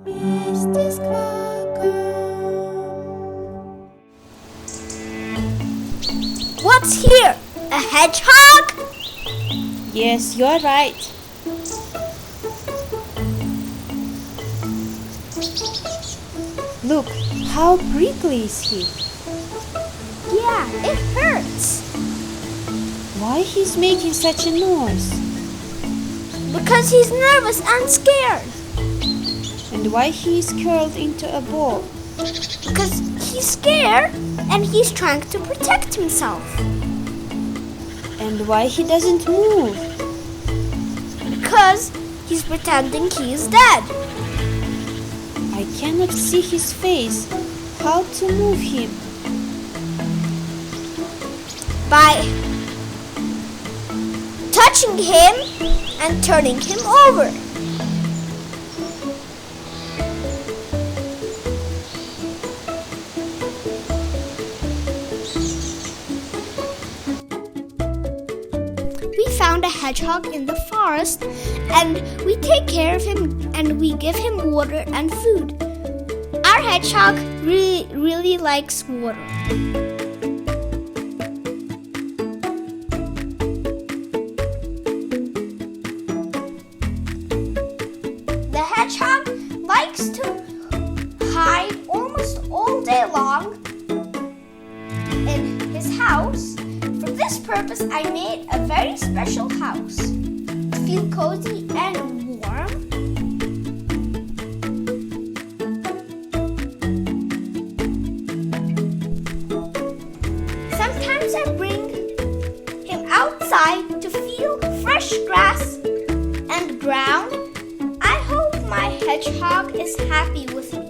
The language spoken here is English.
Mr. Squawker. What's here? A hedgehog? Yes, you're right. Look, how prickly is he? Yeah, it hurts. Why he's making such a noise? Because he's nervous and scared. And why he's curled into a ball? Because he's scared and he's trying to protect himself. And why he doesn't move? Because he's pretending he is dead. I cannot see his face. How to move him? By touching him and turning him over. We found a hedgehog in the forest and we take care of him and we give him water and food. Our hedgehog really likes water. The hedgehog likes to hide almost all day long in his house. For this purpose, I made a very special house to feel cozy and warm. Sometimes I bring him outside to feel fresh grass and ground. I hope my hedgehog is happy with me.